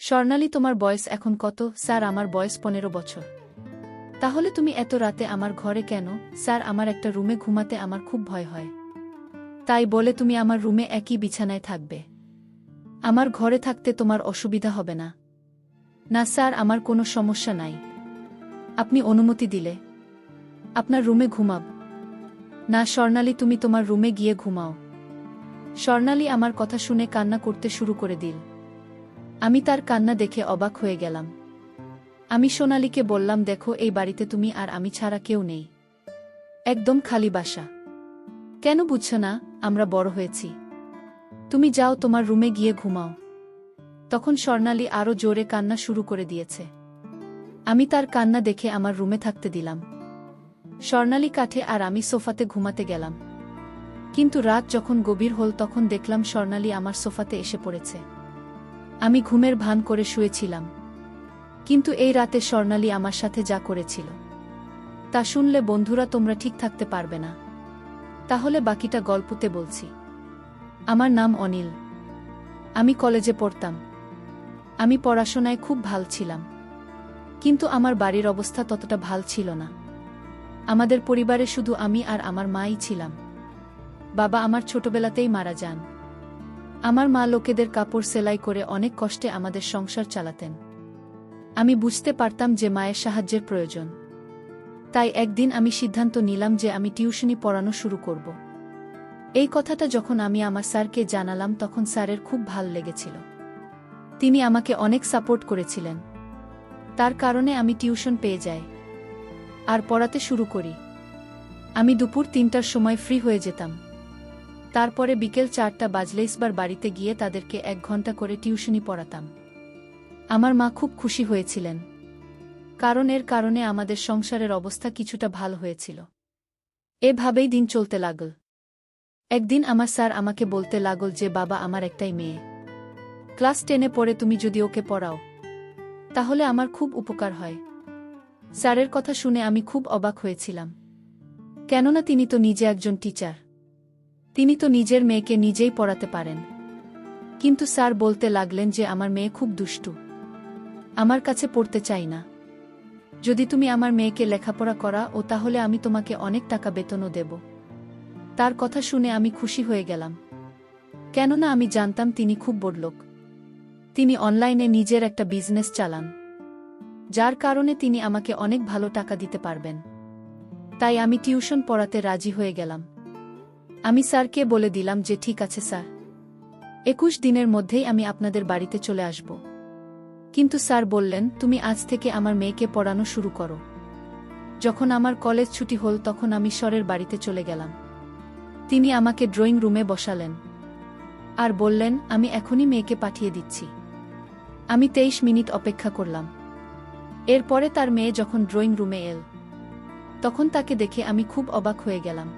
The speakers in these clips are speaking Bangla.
স্বর্ণালী, তোমার বয়স এখন কত? স্যার, আমার বয়স 15 বছর। তাহলে তুমি এত রাতে আমার ঘরে কেন? স্যার, আমার একটা রুমে ঘুমাতে আমার খুব ভয় হয়। তাই বলে তুমি আমার রুমে একই বিছানায় থাকবে? আমার ঘরে থাকতে তোমার অসুবিধা হবে না? না স্যার, আমার কোনো সমস্যা নাই। আপনি অনুমতি দিলে আপনার রুমে ঘুমাব। না স্বর্ণালী, তুমি তোমার রুমে গিয়ে ঘুমাও। স্বর্ণালী আমার কথা শুনে কান্না করতে শুরু করে দিল। আমি তার কান্না দেখে অবাক হয়ে গেলাম। আমি সোনালীকে বললাম, দেখো, এই বাড়িতে তুমি আর আমি ছাড়া কেউ নেই। একদম খালি বাসা। কেন বুঝছো না? আমরা বড় হয়েছি। তুমি যাও, তোমার রুমে গিয়ে ঘুমাও। তখন স্বর্ণালী আরও জোরে কান্না শুরু করে দিয়েছে। আমি তার কান্না দেখে আমার রুমে থাকতে দিলাম। স্বর্ণালী কাঠে আর আমি সোফাতে ঘুমাতে গেলাম। কিন্তু রাত যখন গভীর হল তখন দেখলাম স্বর্ণালী আমার সোফাতে এসে পড়েছে। আমি ঘুমের ভান করে শুয়েছিলাম। কিন্তু এই রাতে স্বর্ণালী আমার সাথে যা করেছিল তা শুনলে বন্ধুরা তোমরা ঠিক থাকতে পারবে না। তাহলে বাকিটা গল্পতে বলছি। আমার নাম অনিল। আমি কলেজে পড়তাম। আমি পড়াশোনায় খুব ভাল ছিলাম। কিন্তু আমার বাড়ির অবস্থা ততটা ভাল ছিল না। আমাদের পরিবারে শুধু আমি আর আমার মাই ছিলাম। বাবা আমার ছোটবেলাতেই মারা যান। আমার মা লোকেদের কাপড় সেলাই করে অনেক কষ্টে আমাদের সংসার চালাতেন। আমি বুঝতে পারতাম যে মায়ের সাহায্যের প্রয়োজন। তাই একদিন আমি সিদ্ধান্ত নিলাম যে আমি টিউশনি পড়ানো শুরু করব। এই কথাটা যখন আমি আমার স্যারকে জানালাম তখন স্যারের খুব ভাল লেগেছিল। তিনি আমাকে অনেক সাপোর্ট করেছিলেন। তার কারণে আমি টিউশন পেয়ে যাই আর পড়াতে শুরু করি। আমি দুপুর 3টার সময় ফ্রি হয়ে যেতাম। তারপরে বিকেল 4টা বাজলেইসবার বাড়িতে গিয়ে তাদেরকে 1 ঘন্টা করে টিউশনি পড়াতাম। আমার মা খুব খুশি হয়েছিলেন, কারণ এর কারণে আমাদের সংসারের অবস্থা কিছুটা ভালো হয়েছিল। এভাবেই দিন চলতে লাগল। একদিন আমার স্যার আমাকে বলতে লাগল যে, বাবা, আমার একটাই মেয়ে। ক্লাস 10-এ পড়ে, তুমি যদি ওকে পড়াও তাহলে আমার খুব উপকার হয়। স্যারের কথা শুনে আমি খুব অবাক হয়েছিলাম। কেননা তিনি তো নিজে একজন টিচার। তিনি তো নিজের মেয়েকে নিজেই পড়াতে পারেন। কিন্তু স্যার বলতে লাগলেন যে আমার মেয়ে খুব দুষ্টু, আমার কাছে পড়তে চাই না। যদি তুমি আমার মেয়েকে লেখাপড়া করাও তাহলে আমি তোমাকে অনেক টাকা বেতনও দেব। তার কথা শুনে আমি খুশি হয়ে গেলাম, কেননা আমি জানতাম তিনি খুব বড়লোক। তিনি অনলাইনে নিজের একটা বিজনেস চালান, যার কারণে তিনি আমাকে অনেক ভালো টাকা দিতে পারবেন। তাই আমি টিউশন পড়াতে রাজি হয়ে গেলাম। আমি স্যারকে বলে দিলাম যে, ঠিক আছে স্যার, 21 দিনের মধ্যেই আমি আপনাদের বাড়িতে চলে আসব। কিন্তু স্যার বললেন, তুমি আজ থেকে আমার মেয়েকে পড়ানো শুরু করো। যখন আমার কলেজ ছুটি হল তখন আমি স্যারের বাড়িতে চলে গেলাম। তিনি আমাকে ড্রয়িং রুমে বসালেন আর বললেন, আমি এখনই মেয়েকে পাঠিয়ে দিচ্ছি। আমি 23 মিনিট অপেক্ষা করলাম। এরপরে তার মেয়ে যখন ড্রয়িং রুমে এল তখন তাকে দেখে আমি খুব অবাক হয়ে গেলাম,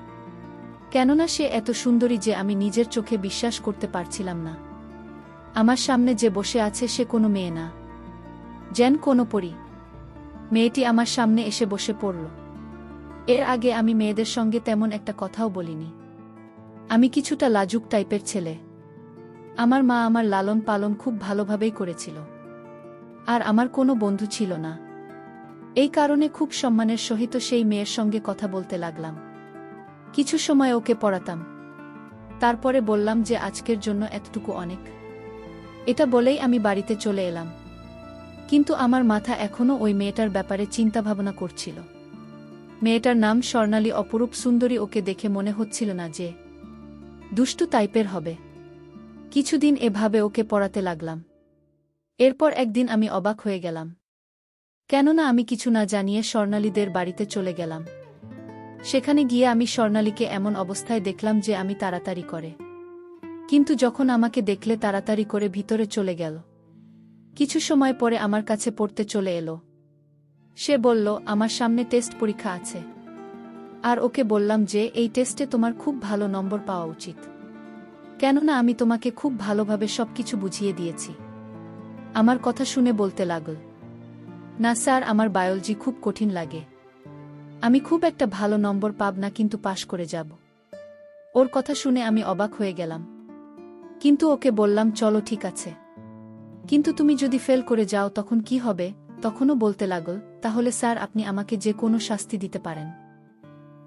কেননা সে এত সুন্দরী যে আমি নিজের চোখে বিশ্বাস করতে পারছিলাম না। আমার সামনে যে বসে আছে সে কোনো মেয়ে না, যেন কোনো পরী। মেয়েটি আমার সামনে এসে বসে পড়ল। এর আগে আমি মেয়েদের সঙ্গে তেমন একটা কথাও বলিনি। আমি কিছুটা লাজুক টাইপের ছেলে। আমার মা আমার লালন পালন খুব ভালোভাবেই করেছিল। আর আমার কোনো বন্ধু ছিল না। এই কারণে খুব সম্মানের সহিত সেই মেয়ের সঙ্গে কথা বলতে লাগলাম। কিছু সময় ওকে পড়াতাম। তারপরে বললাম যে আজকের জন্য এতটুকু অনেক। এটা বলেই আমি বাড়িতে চলে এলাম। কিন্তু আমার মাথা এখনও ওই মেয়েটার ব্যাপারে চিন্তাভাবনা করছিল। মেয়েটার নাম স্বর্ণালী, অপরূপ সুন্দরী। ওকে দেখে মনে হচ্ছিল না যে দুষ্টু টাইপের হবে। কিছুদিন এভাবে ওকে পড়াতে লাগলাম। এরপর একদিন আমি অবাক হয়ে গেলাম, কেননা আমি কিছু না জানিয়ে স্বর্ণালীদের বাড়িতে চলে গেলাম। সেখানে গিয়ে আমি স্বর্ণালীকে এমন অবস্থায় দেখলাম যে আমি তাড়াতাড়ি করে, কিন্তু যখন আমাকে দেখলে তাড়াতাড়ি করে ভিতরে চলে গেল। কিছু সময় পরে আমার কাছে পড়তে চলে এলো। সে বলল, আমার সামনে টেস্ট পরীক্ষা আছে, আর ওকে বললাম যে এই টেস্টে তোমার খুব ভালো নম্বর পাওয়া উচিত, কেননা আমি তোমাকে খুব ভালোভাবে সবকিছু বুঝিয়ে দিয়েছি। আমার কথা শুনে বলতে লাগল, না স্যার, আমার বায়োলজি খুব কঠিন লাগে। আমি খুব একটা ভালো নম্বর পাব না, কিন্তু পাশ করে যাব। ওর কথা শুনে আমি অবাক হয়ে গেলাম, কিন্তু ওকে বললাম, চলো ঠিক আছে, কিন্তু তুমি যদি ফেল করে যাও তখন কি হবে? তখনও বলতে লাগল, তাহলে স্যার আপনি আমাকে যে কোনো শাস্তি দিতে পারেন।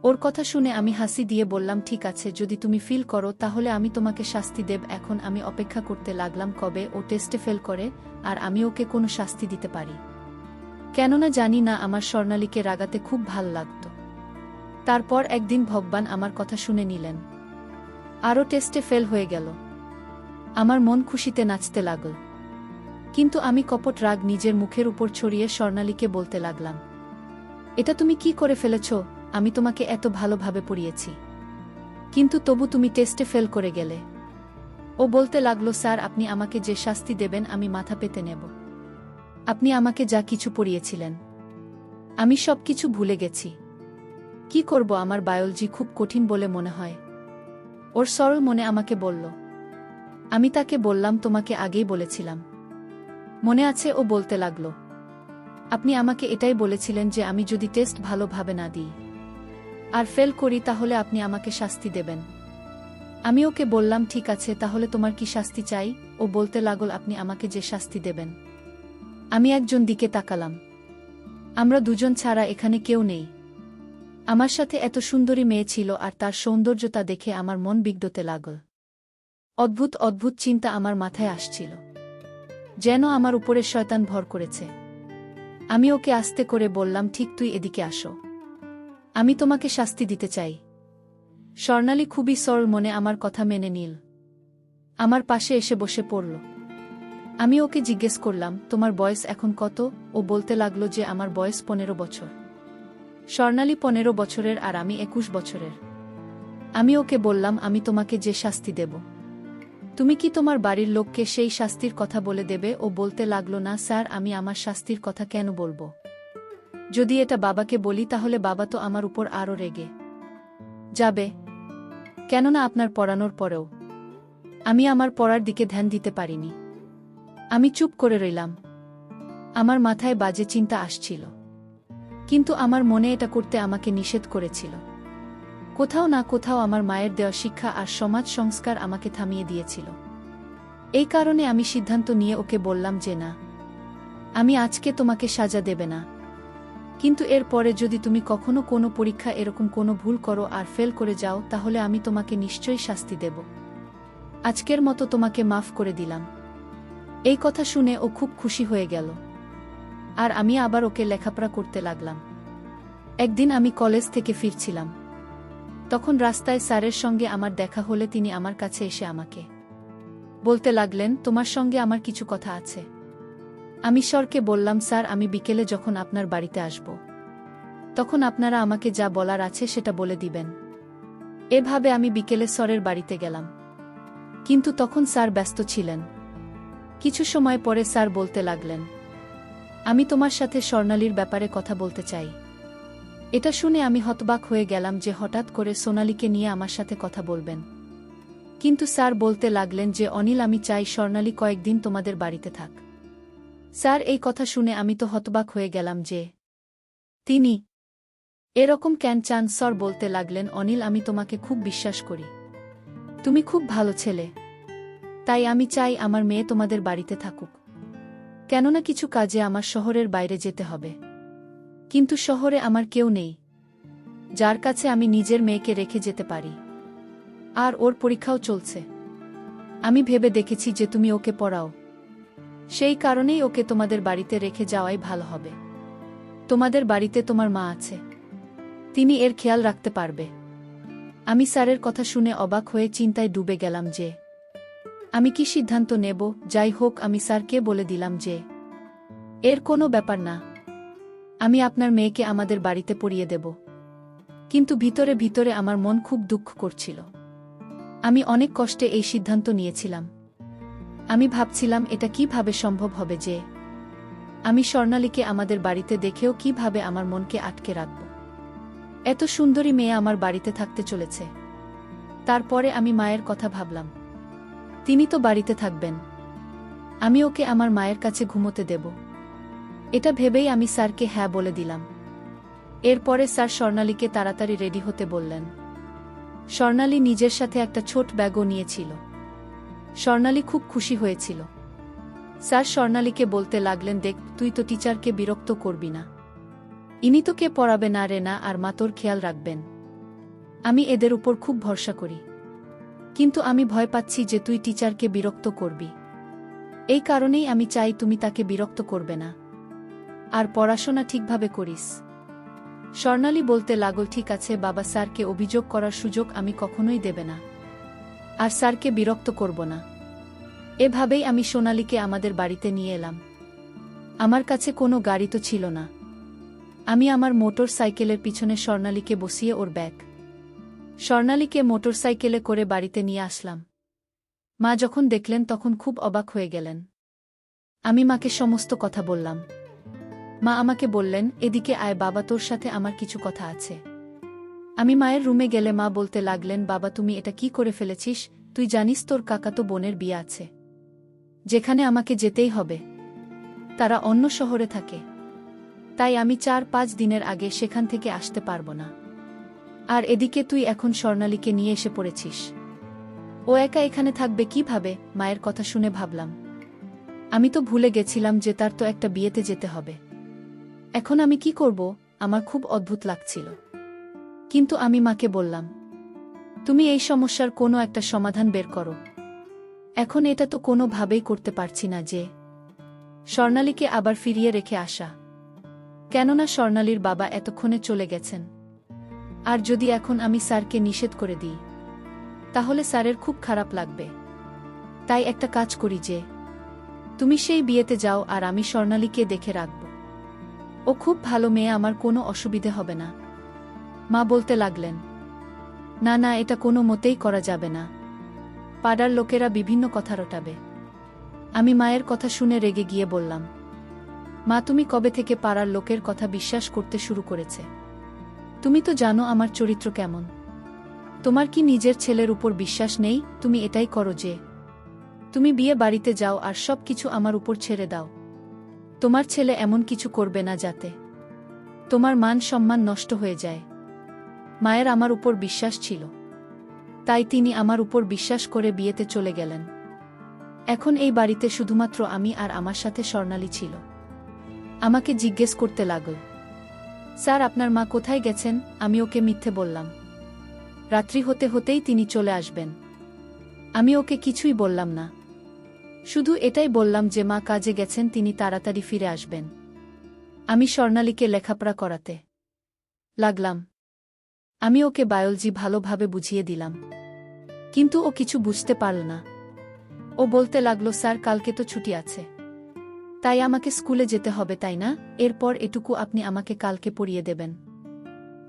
ওর কথা শুনে আমি হাসি দিয়ে বললাম, ঠিক আছে, যদি তুমি ফিল করো তাহলে আমি তোমাকে শাস্তি দেব। এখন আমি অপেক্ষা করতে লাগলাম কবে ও টেস্টে ফেল করে আর আমি ওকে কোনো শাস্তি দিতে পারি। কেননা জানি না, আমার স্বর্ণালীকে রাগাতে খুব ভাল লাগত। তারপর একদিন ভগবান আমার কথা শুনে নিলেন। আরও টেস্টে ফেল হয়ে গেল। আমার মন খুশিতে নাচতে লাগল। কিন্তু আমি কপট রাগ নিজের মুখের উপর ছড়িয়ে স্বর্ণালীকে বলতে লাগলাম, এটা তুমি কি করে ফেলেছ? আমি তোমাকে এত ভালোভাবে পড়িয়েছি, কিন্তু তবু তুমি টেস্টে ফেল করে গেলে। ও বলতে লাগল, স্যার আপনি আমাকে যে শাস্তি দেবেন আমি মাথা পেতে নেব। আপনি আমাকে যা কিছু পড়িয়েছিলেন আমি সব কিছু ভুলে গেছি। কি করব, আমার বায়োলজি খুব কঠিন বলে মনে হয়। ওর সরল মনে আমাকে বলল। আমি তাকে বললাম, তোমাকে আগেই বলেছিলাম, মনে আছে? ও বলতে লাগল, আপনি আমাকে এটাই বলেছিলেন যে আমি যদি টেস্ট ভালোভাবে না দিই আর ফেল করি তাহলে আপনি আমাকে শাস্তি দেবেন। আমি ওকে বললাম, ঠিক আছে, তাহলে তোমার কি শাস্তি চাই? ও বলতে লাগল, আপনি আমাকে যে শাস্তি দেবেন। আমি একজন দিকে তাকালাম। আমরা দুজন ছাড়া এখানে কেউ নেই। আমার সাথে এত সুন্দরী মেয়ে ছিল আর তার সৌন্দর্যতা দেখে আমার মন বিগড়তে লাগল। অদ্ভুত অদ্ভুত চিন্তা আমার মাথায় আসছিল, যেন আমার উপরে শয়তান ভর করেছে। আমি ওকে আস্তে করে বললাম, ঠিক, তুই এদিকে আসো, আমি তোমাকে শাস্তি দিতে চাই। স্বর্ণালী খুবই সরল মনে আমার কথা মেনে নিল। আমার পাশে এসে বসে পড়ল। আমি ওকে জিজ্ঞেস করলাম, তোমার বয়স এখন কত? ও বলতে লাগলো যে আমার বয়স 15 বছর। স্বর্ণালী 15 বছরের আর আমি 21 বছরের। আমি ওকে বললাম, আমি তোমাকে যে শাস্তি দেব তুমি কি তোমার বাড়ির লোককে সেই শাস্তির কথা বলে দেবে? ও বলতে লাগলো, না স্যার, আমি আমার শাস্তির কথা কেন বলবো? যদি এটা বাবাকে বলি তাহলে বাবা তো আমার উপর আরও রেগে যাবে। কেননা আপনার পড়ানোর পরেও আমি আমার পড়ার দিকে ধ্যান দিতে পারিনি। আমি চুপ করে রইলাম। আমার মাথায় বাজে চিন্তা আসছিল, কিন্তু আমার মনে এটা করতে আমাকে নিষেধ করেছিল। কোথাও না কোথাও আমার মায়ের দেওয়া শিক্ষা আর সমাজ সংস্কার আমাকে থামিয়ে দিয়েছিল। এই কারণে আমি সিদ্ধান্ত নিয়ে ওকে বললাম যে না, আমি আজকে তোমাকে সাজা দেবে না, কিন্তু এর পরে যদি তুমি কখনো কোনো পরীক্ষা এরকম কোনো ভুল করো আর ফেল করে যাও তাহলে আমি তোমাকে নিশ্চয়ই শাস্তি দেব। আজকের মতো তোমাকে মাফ করে দিলাম। এই কথা শুনে ও খুব খুশি হয়ে গেল আর আমি আবার ওকে লেখাপড়া করতে লাগলাম। একদিন আমি কলেজ থেকে ফিরছিলাম, তখন রাস্তায় স্যারের সঙ্গে আমার দেখা হলে তিনি আমার কাছে এসে আমাকে বলতে লাগলেন, তোমার সঙ্গে আমার কিছু কথা আছে। আমি স্যারকে বললাম, স্যার আমি বিকেলে যখন আপনার বাড়িতে আসব তখন আপনারা আমাকে যা বলার আছে সেটা বলে দিবেন। এভাবে আমি বিকেলে স্যারের বাড়িতে গেলাম, কিন্তু তখন স্যার ব্যস্ত ছিলেন। কিছু সময় পরে স্যার বলতে লাগলেন, আমি তোমার সাথে স্বর্ণালীর ব্যাপারে কথা বলতে চাই। এটা শুনে আমি হতবাক হয়ে গেলাম যে হঠাৎ করে সোনালীকে নিয়ে আমার সাথে কথা বলবেন। কিন্তু স্যার বলতে লাগলেন যে অনিল, আমি চাই স্বর্ণালী কয়েকদিন তোমাদের বাড়িতে থাক। স্যার এই কথা শুনে আমি তো হতবাক হয়ে গেলাম যে তিনি এরকম কেন চান। স্যার বলতে লাগলেন, অনিল, আমি তোমাকে খুব বিশ্বাস করি, তুমি খুব ভালো ছেলে, তাই আমি চাই আমার মেয়ে তোমাদের বাড়িতে থাকুক। কেননা কিছু কাজে আমার শহরের বাইরে যেতে হবে, কিন্তু শহরে আমার কেউ নেই যার কাছে আমি নিজের মেয়েকে রেখে যেতে পারি। আর ওর পরীক্ষাও চলছে। আমি ভেবে দেখেছি যে তুমি ওকে পড়াও, সেই কারণেই ওকে তোমাদের বাড়িতে রেখে যাওয়াই ভালো হবে। তোমাদের বাড়িতে তোমার মা আছে, তিনি এর খেয়াল রাখতে পারবে। আমি স্যারের কথা শুনে অবাক হয়ে চিন্তায় ডুবে গেলাম যে আমি কি সিদ্ধান্ত নেব। যাই হোক, আমি স্যারকে বলে দিলাম যে এর কোনো ব্যাপার না, আমি আপনার মেয়েকে আমাদের বাড়িতে পড়িয়ে দেব। কিন্তু ভিতরে ভিতরে আমার মন খুব দুঃখ করছিল। আমি অনেক কষ্টে এই সিদ্ধান্ত নিয়েছিলাম। আমি ভাবছিলাম এটা কিভাবে সম্ভব হবে যে আমি স্বর্ণালীকে আমাদের বাড়িতে দেখেও কিভাবে আমার মনকে আটকে রাখব। এত সুন্দরী মেয়ে আমার বাড়িতে থাকতে চলেছে। তারপরে আমি মায়ের কথা ভাবলাম, তিনি তো বাড়িতে থাকবেন, আমি ওকে আমার মায়ের কাছে ঘুমোতে দেব। এটা ভেবেই আমি স্যারকে হ্যাঁ বলে দিলাম। এরপরে স্যার স্বর্ণালীকে তাড়াতাড়ি রেডি হতে বললেন। স্বর্ণালী নিজের সাথে একটা ছোট ব্যাগও নিয়েছিল। স্বর্ণালী খুব খুশি হয়েছিল। স্যার স্বর্ণালীকে বলতে লাগলেন, দেখ, তুই তো টিচারকে বিরক্ত করবি না। ইনি তো কে পড়াবে না রে না, আর মা তোর খেয়াল রাখবেন। আমি এদের উপর খুব ভরসা করি। কিন্তু আমি ভয় পাচ্ছি যে তুই টিচারকে বিরক্ত করবি। এই কারণেই আমি চাই তুমি তাকে বিরক্ত করবে না, আর পড়াশোনা ঠিকভাবে করিস। স্বর্ণালী বলতে লাগল, ঠিক আছে বাবা, স্যারকে অভিযোগ করার সুযোগ আমি কখনোই দেবে না, আর স্যারকে বিরক্ত করব না। এভাবেই আমি সোনালীকে আমাদের বাড়িতে নিয়ে এলাম। আমার কাছে কোনো গাড়ি তো ছিল না। আমি আমার মোটর সাইকেলের পিছনে স্বর্ণালীকে বসিয়ে ওর ব্যাগ। স্বর্ণালীকে মোটর সাইকেলে করে বাড়িতে নিয়ে আসলাম। মা যখন দেখলেন তখন খুব অবাক হয়ে গেলেন। আমি মাকে সমস্ত কথা বললাম। মা আমাকে বললেন, এদিকে আয় বাবা, তোর সাথে আমার কিছু কথা আছে। আমি মায়ের রুমে গেলে মা বলতে লাগলেন, বাবা তুমি এটা কি করে ফেলেছিস? তুই জানিস তোর কাকাতো বোনের বিয়ে আছে, যেখানে আমাকে যেতেই হবে। তারা অন্য শহরে থাকে, তাই আমি 4-5 দিনের আগে সেখান থেকে আসতে পারবো না। আর এদিকে তুই এখন স্বর্ণালীকে নিয়ে এসে পড়েছিস। ও একা এখানে থাকবে কিভাবে? মায়ের কথা শুনে ভাবলাম, আমি তো ভুলে গেছিলাম যে তার তো একটা বিয়েতে যেতে হবে। এখন আমি কি করব? আমার খুব অদ্ভুত লাগছিল। কিন্তু আমি মাকে বললাম, তুমি এই সমস্যার কোনো একটা সমাধান বের করো। এখন এটা তো কোনোভাবেই করতে পারছি না যে স্বর্ণালীকে আবার ফিরিয়ে রেখে আসা। কেননা স্বর্ণালীর বাবা এতক্ষণে চলে গেছেন। আর যদি এখন আমি স্যারকে নিষেধ করে দিই, তাহলে স্যারের খুব খারাপ লাগবে। তাই একটা কাজ করি যে তুমি সেই বিয়েতে যাও, আর আমি স্বর্ণালীকে দেখে রাখব। ও খুব ভালো মেয়ে, আমার কোনো অসুবিধে হবে না। মা বলতে লাগলেন, না না, এটা কোনো মতেই করা যাবে না। পাড়ার লোকেরা বিভিন্ন কথা রটাবে। আমি মায়ের কথা শুনে রেগে গিয়ে বললাম, মা তুমি কবে থেকে পাড়ার লোকের কথা বিশ্বাস করতে শুরু করেছে? তুমি তো জানো আমার চরিত্র কেমন। তোমার কি নিজের ছেলের উপর বিশ্বাস নেই? তুমি এটাই করো যে তুমি বিয়ে বাড়িতে যাও আর সব কিছু আমার উপর ছেড়ে দাও। তোমার ছেলে এমন কিছু করবে না যাতে তোমার মান সম্মান নষ্ট হয়ে যায়। মায়ের আমার উপর বিশ্বাস ছিল, তাই তিনি আমার উপর বিশ্বাস করে বিয়েতে চলে গেলেন। এখন এই বাড়িতে শুধুমাত্র আমি আর আমার সাথে স্বর্ণালী ছিল। আমাকে জিজ্ঞেস করতে লাগল, স্যার আপনার মা কোথায় গেছেন? আমি ওকে মিথ্যে বললাম। রাত্রি হতে হতেই তিনি চলে আসবেন। আমি ওকে কিছুই বললাম না, শুধু এটাই বললাম যে মা কাজে গেছেন, তিনি তাড়াতাড়ি ফিরে আসবেন। আমি স্বর্ণালীকে লেখাপড়া করাতে লাগলাম। আমি ওকে বায়োলজি ভালোভাবে বুঝিয়ে দিলাম, কিন্তু ও কিছু বুঝতে পারল না। ও বলতে লাগলো, স্যার কালকে তো ছুটি আছে, তাই আমাকে স্কুলে যেতে হবে, তাই না? এরপর এটুকু আপনি আমাকে কালকে পড়িয়ে দেবেন।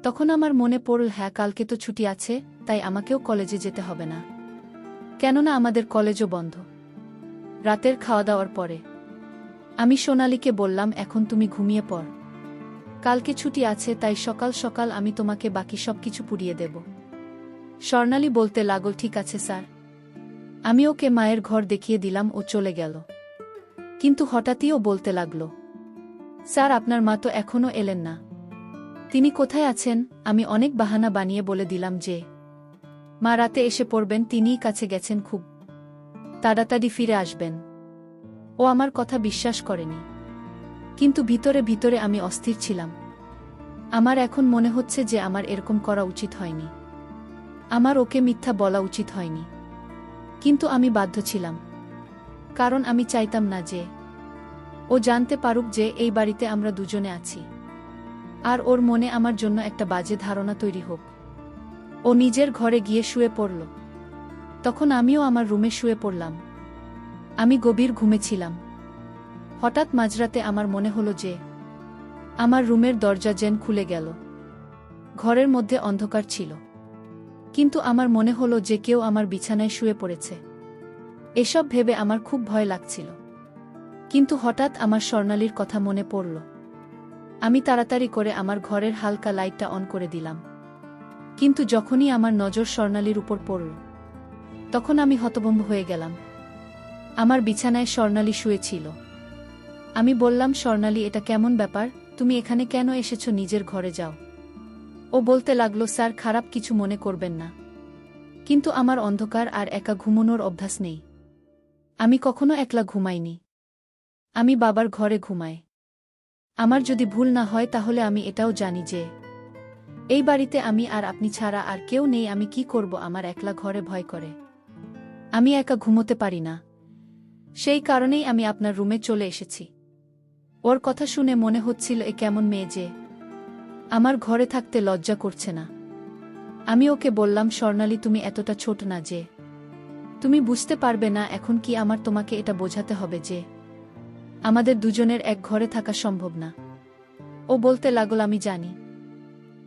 তখন আমার মনে পড়ল, হ্যাঁ কালকে তো ছুটি আছে, তাই আমাকেও কলেজে যেতে হবে না, কেননা আমাদের কলেজও বন্ধ। রাতের খাওয়া দাওয়ার পরে আমি সোনালীকে বললাম, এখন তুমি ঘুমিয়ে পড়। কালকে ছুটি আছে, তাই সকাল সকাল আমি তোমাকে বাকি সব কিছু পুড়িয়ে দেব। স্বর্ণালী বলতে লাগল, ঠিক আছে স্যার। আমি ওকে মায়ের ঘর দেখিয়ে দিলাম, ও চলে গেল। কিন্তু হঠাৎই ও বলতে লাগল, স্যার আপনার মা তো এখনো এলেন না। তিনি কোথায় আছেন? আমি অনেক বাহানা বানিয়ে বলে দিলাম যে মা রাতে এসে পড়বেন, তিনিই কাছে গেছেন, খুব তাড়াতাড়ি ফিরে আসবেন। ও আমার কথা বিশ্বাস করেনি, কিন্তু ভিতরে ভিতরে আমি অস্থির ছিলাম। আমার এখন মনে হচ্ছে যে আমার এরকম করা উচিত হয়নি। আমার ওকে মিথ্যা বলা উচিত হয়নি, কিন্তু আমি বাধ্য ছিলাম, কারণ আমি চাইতাম না যে ও জানতে পারুক যে এই বাড়িতে আমরা দুজনে আছি, আর ওর মনে আমার জন্য একটা বাজে ধারণা তৈরি হোক। ও নিজের ঘরে গিয়ে শুয়ে পড়ল। তখন আমিও আমার রুমে শুয়ে পড়লাম। আমি গভীর ঘুমেছিলাম। হঠাৎ মাঝরাতে আমার মনে হলো যে আমার রুমের দরজা যেন খুলে গেল। ঘরের মধ্যে অন্ধকার ছিল, কিন্তু আমার মনে হলো যে কেউ আমার বিছানায় শুয়ে পড়েছে। এসব ভেবে আমার খুব ভয় লাগছিল, কিন্তু হঠাৎ আমার স্বর্ণালীর কথা মনে পড়ল। আমি তাড়াতাড়ি করে আমার ঘরের হালকা লাইটটা অন করে দিলাম, কিন্তু যখনই আমার নজর স্বর্ণালীর উপর পড়ল, তখন আমি হতভম্ব হয়ে গেলাম। আমার বিছানায় স্বর্ণালী শুয়েছিল। আমি বললাম, স্বর্ণালী এটা কেমন ব্যাপার? তুমি এখানে কেন এসেছো? নিজের ঘরে যাও। ও বলতে লাগলো, স্যার খারাপ কিছু মনে করবেন না, কিন্তু আমার অন্ধকার আর একা ঘুমানোর অভ্যাস নেই। আমি কখনো একলা ঘুমাইনি। আমি বাবার ঘরে ঘুমাই। আমার যদি ভুল না হয় তাহলে আমি এটাও জানি যে এই বাড়িতে আমি আর আপনি ছাড়া আর কেউ নেই। আমি কি করব? আমার একলা ঘরে ভয় করে। আমি একা ঘুমোতে পারি না। সেই কারণেই আমি আপনার রুমে চলে এসেছি। ওর কথা শুনে মনে হচ্ছিল এ কেমন মেয়ে যে আমার ঘরে থাকতে লজ্জা করছে না। আমি ওকে বললাম, স্বর্ণালী, তুমি এতটা ছোট না যে তুমি বুঝতে পারবে না। এখন কি আমার তোমাকে এটা বোঝাতে হবে যে আমাদের দুজনের এক ঘরে থাকা সম্ভব না? ও বলতে লাগল, আমি জানি,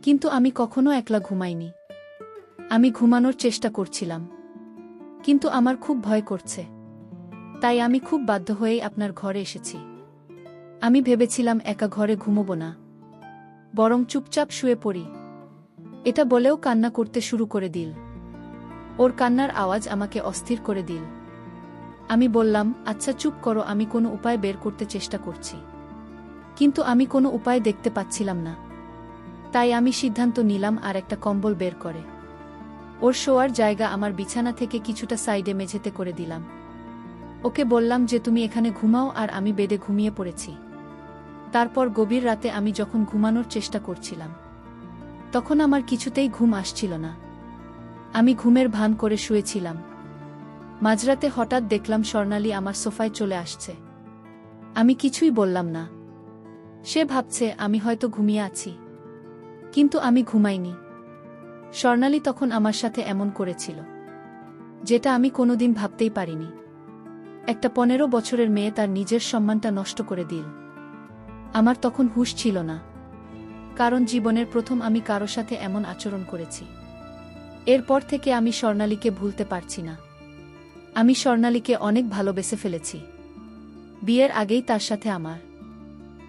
কিন্তু আমি কখনো একলা ঘুমাইনি। আমি ঘুমানোর চেষ্টা করছিলাম, কিন্তু আমার খুব ভয় করছে। তাই আমি খুব বাধ্য হয়েই আপনার ঘরে এসেছি। আমি ভেবেছিলাম একা ঘরে ঘুমোব না, বরং চুপচাপ শুয়ে পড়ি। এটা বলেও কান্না করতে শুরু করে দিল। ওর কান্নার আওয়াজ আমাকে অস্থির করে দিল। আমি বললাম, আচ্ছা চুপ করো, আমি কোনো উপায় বের করতে চেষ্টা করছি। কিন্তু আমি কোনো উপায় দেখতে পাচ্ছিলাম না। তাই আমি সিদ্ধান্ত নিলাম আর একটা কম্বল বের করে ওর শোয়ার জায়গা আমার বিছানা থেকে কিছুটা সাইডে মেঝেতে করে দিলাম। ওকে বললাম যে তুমি এখানে ঘুমাও, আর আমি বেডে ঘুমিয়ে পড়েছি। তারপর গভীর রাতে আমি যখন ঘুমানোর চেষ্টা করছিলাম, তখন আমার কিছুতেই ঘুম আসছিল না। আমি ঘুমের ভান করে শুয়েছিলাম। মাঝরাতে হঠাৎ দেখলাম স্বর্ণালী আমার সোফায় চলে আসছে। আমি কিছুই বললাম না। সে ভাবছে আমি হয়তো ঘুমিয়ে আছি, কিন্তু আমি ঘুমাইনি। স্বর্ণালী তখন আমার সাথে এমন করেছিল যেটা আমি কোনোদিন ভাবতেই পারিনি। একটা 15 বছরের মেয়ে তার নিজের সম্মানটা নষ্ট করে দিল। আমার তখন হুঁশ ছিল না, কারণ জীবনের প্রথম আমি কারো সাথে এমন আচরণ করেছি। এরপর থেকে আমি স্বর্ণালীকে ভুলতে পারছি না। আমি স্বর্ণালীকে অনেক ভালোবেসে ফেলেছি। বিয়ের আগেই তার সাথে আমার